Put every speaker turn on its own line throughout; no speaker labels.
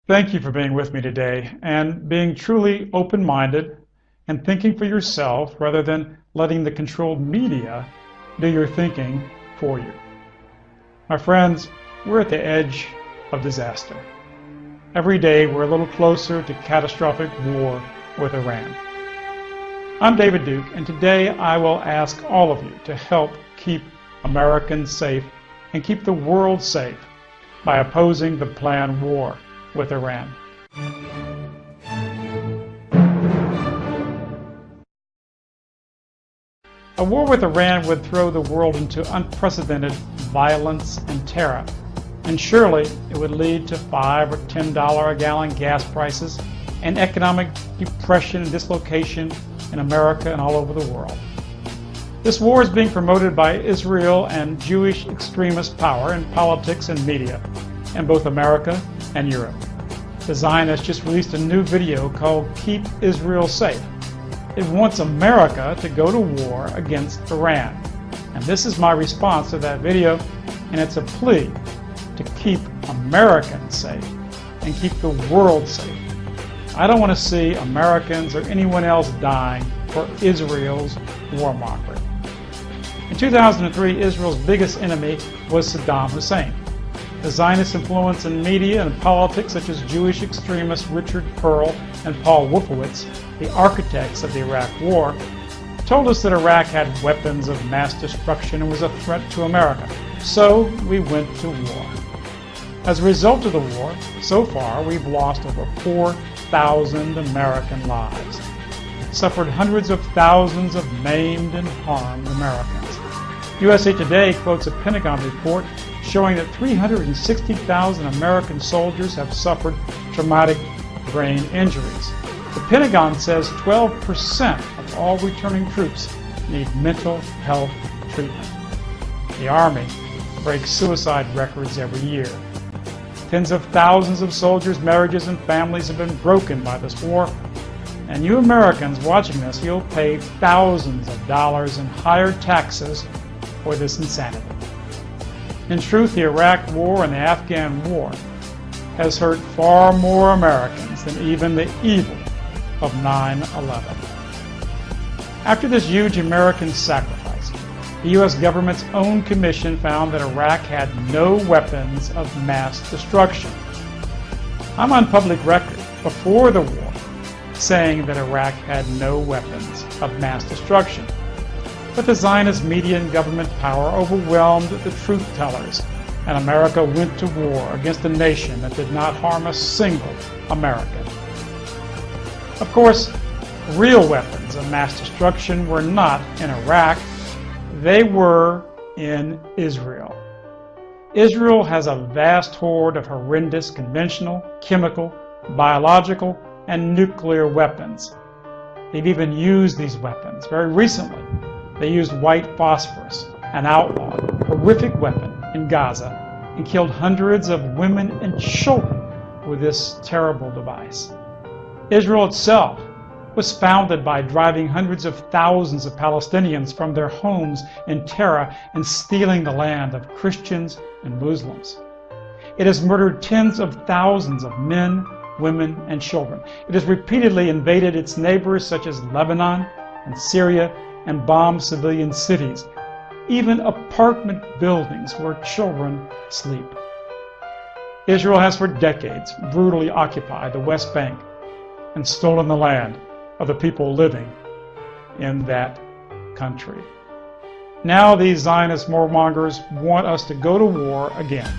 Thank you for being with me today and being truly open-minded and thinking for yourself rather than letting the controlled media do your thinking for you. My friends, we're at the edge of disaster. Every day we're a little closer to catastrophic war with Iran. I'm David Duke, and today I will ask all of you to help keep Americans safe and keep the world safe by opposing the planned war with Iran. A war with Iran would throw the world into unprecedented violence and terror, and surely it would lead to $5 or $10 a gallon gas prices and economic depression and dislocation in America and all over the world. This war is being promoted by Israel and Jewish extremist power in politics and media in both America and Europe. The Zionists just released a new video called Keep Israel Safe. It wants America to go to war against Iran. And this is my response to that video, and it's a plea to keep Americans safe and keep the world safe. I don't want to see Americans or anyone else dying for Israel's warmongering. In 2003, Israel's biggest enemy was Saddam Hussein. The Zionist influence in media and politics, such as Jewish extremists Richard Perle and Paul Wolfowitz, the architects of the Iraq War, told us that Iraq had weapons of mass destruction and was a threat to America. So we went to war. As a result of the war, so far we've lost over 4,000 American lives, suffered hundreds of thousands of maimed and harmed Americans. USA Today quotes a Pentagon report showing that 360,000 American soldiers have suffered traumatic brain injuries. The Pentagon says 12% of all returning troops need mental health treatment. The Army breaks suicide records every year. Tens of thousands of soldiers' marriages and families have been broken by this war. And you Americans watching this, you'll pay thousands of dollars in higher taxes for this insanity. In truth, the Iraq War and the Afghan War has hurt far more Americans than even the evil of 9/11. After this huge American sacrifice, the U.S. government's own commission found that Iraq had no weapons of mass destruction. I'm on public record before the war saying that Iraq had no weapons of mass destruction. But the Zionist media and government power overwhelmed the truth tellers, and America went to war against a nation that did not harm a single American. Of course, real weapons of mass destruction were not in Iraq, they were in Israel. Israel has a vast hoard of horrendous conventional, chemical, biological, and nuclear weapons. They've even used these weapons very recently. They used white phosphorus, an outlawed, horrific weapon in Gaza, and killed hundreds of women and children with this terrible device. Israel itself was founded by driving hundreds of thousands of Palestinians from their homes in terror and stealing the land of Christians and Muslims. It has murdered tens of thousands of men, women, and children. It has repeatedly invaded its neighbors such as Lebanon and Syria and bombed civilian cities, even apartment buildings where children sleep. Israel has for decades brutally occupied the West Bank and stolen the land of the people living in that country. Now these Zionist warmongers want us to go to war again.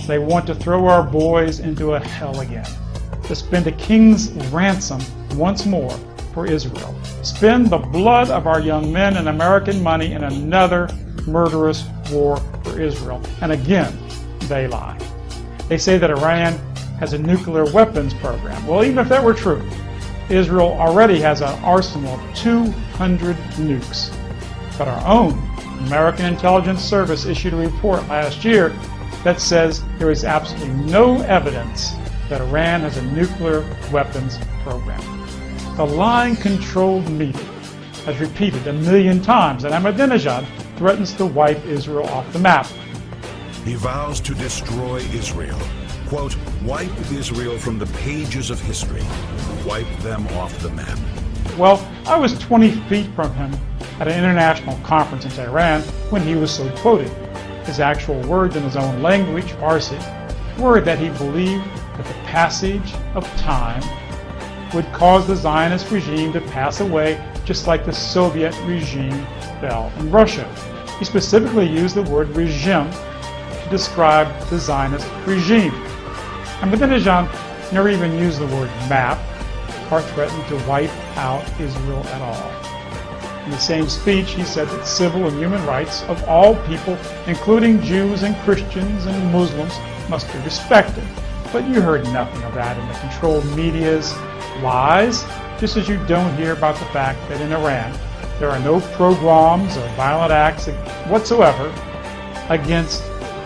They want to throw our boys into a hell again, to spend a king's ransom once more for Israel, spend the blood of our young men and American money in another murderous war for Israel. And again, they lie. They say that Iran has a nuclear weapons program. Well, even if that were true, Israel already has an arsenal of 200 nukes. But our own American Intelligence Service issued a report last year that says there is absolutely no evidence that Iran has a nuclear weapons program. The lying controlled media has repeated 1 million times that Ahmadinejad threatens to wipe Israel off the map.
He vows to destroy Israel. Quote, wipe Israel from the pages of history. Wipe them off the map.
Well, I was 20 feet from him at an international conference in Tehran when he was so quoted. His actual words in his own language, Farsi, were that he believed that the passage of time would cause the Zionist regime to pass away just like the Soviet regime fell in Russia. He specifically used the word regime to describe the Zionist regime. Ahmadinejad never even used the word map or threatened to wipe out Israel at all. In the same speech, he said that civil and human rights of all people, including Jews and Christians and Muslims, must be respected. But you heard nothing of that in the controlled media's lies, just as you don't hear about the fact that in Iran there are no pogroms or violent acts whatsoever against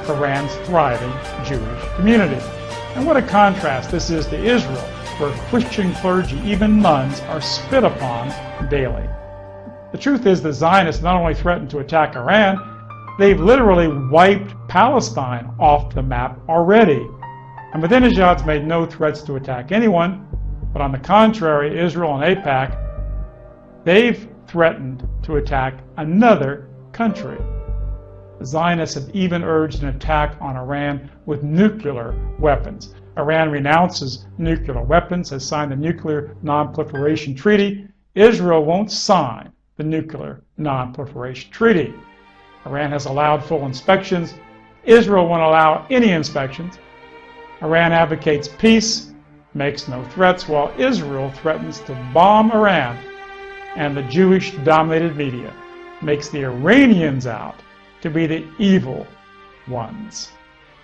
Iran's thriving Jewish community. And what a contrast this is to Israel, where Christian clergy, even nuns, are spit upon daily. The truth is the Zionists not only threatened to attack Iran, they've literally wiped Palestine off the map already. Ahmadinejad's made no threats to attack anyone, but on the contrary, Israel and AIPAC, they've threatened to attack another country. The Zionists have even urged an attack on Iran with nuclear weapons. Iran renounces nuclear weapons, has signed the Nuclear Non-Proliferation Treaty. Israel won't sign the Nuclear Non-Proliferation Treaty. Iran has allowed full inspections. Israel won't allow any inspections. Iran advocates peace, makes no threats, while Israel threatens to bomb Iran. And the Jewish-dominated media makes the Iranians out to be the evil ones.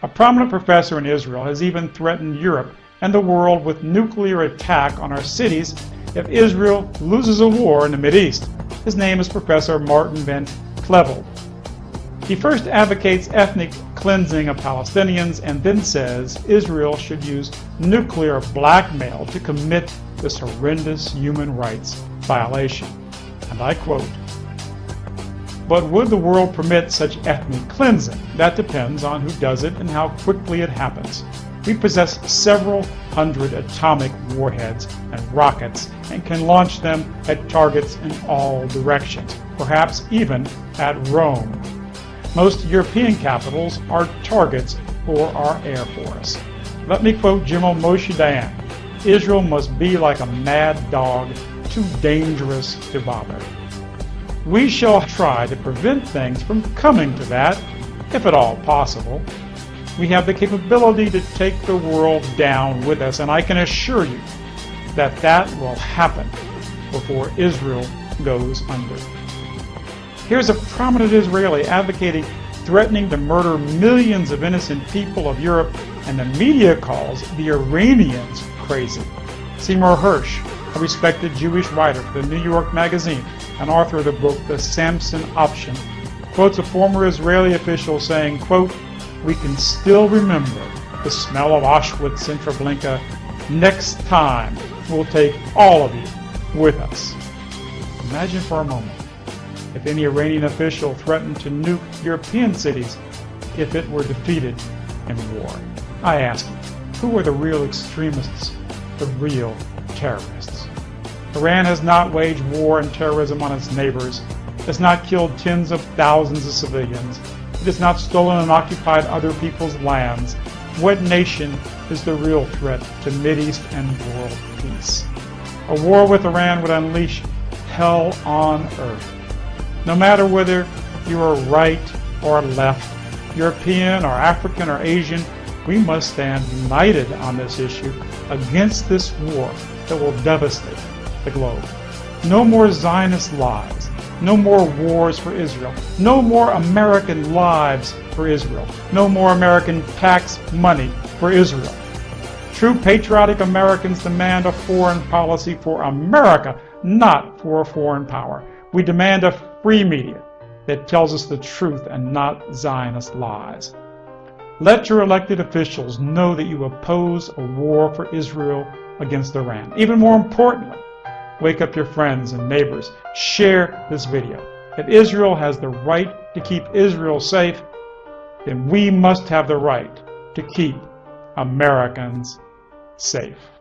A prominent professor in Israel has even threatened Europe and the world with nuclear attack on our cities if Israel loses a war in the Mideast. His name is Professor Martin Van Cleveld. He first advocates ethnic cleansing of Palestinians and then says Israel should use nuclear blackmail to commit this horrendous human rights violation. And I quote, "But would the world permit such ethnic cleansing? That depends on who does it and how quickly it happens. We possess several hundred atomic warheads and rockets and can launch them at targets in all directions, perhaps even at Rome. Most European capitals are targets for our Air Force." Let me quote General Moshe Dayan, "Israel must be like a mad dog, too dangerous to bother." We shall try to prevent things from coming to that, if at all possible. We have the capability to take the world down with us, and I can assure you that that will happen before Israel goes under. Here's a prominent Israeli advocating threatening to murder millions of innocent people of Europe, and the media calls the Iranians crazy. Seymour Hersh, a respected Jewish writer for the New York Magazine and author of the book The Samson Option, quotes a former Israeli official saying, quote, "We can still remember the smell of Auschwitz in Treblinka. Next time, we'll take all of you with us." Imagine for a moment if any Iranian official threatened to nuke European cities if it were defeated in war. I ask you, who are the real extremists, the real terrorists? Iran has not waged war and terrorism on its neighbors, has not killed tens of thousands of civilians, it has not stolen and occupied other people's lands. What nation is the real threat to Mideast and world peace? A war with Iran would unleash hell on earth. No matter whether you are right or left, European or African or Asian, we must stand united on this issue against this war that will devastate the globe. No more Zionist lies. No more wars for Israel. No more American lives for Israel. No more American tax money for Israel. True patriotic Americans demand a foreign policy for America, not for a foreign power. We demand a free media that tells us the truth and not Zionist lies. Let your elected officials know that you oppose a war for Israel against Iran. Even more importantly, wake up your friends and neighbors. Share this video. If Israel has the right to keep Israel safe, then we must have the right to keep Americans safe.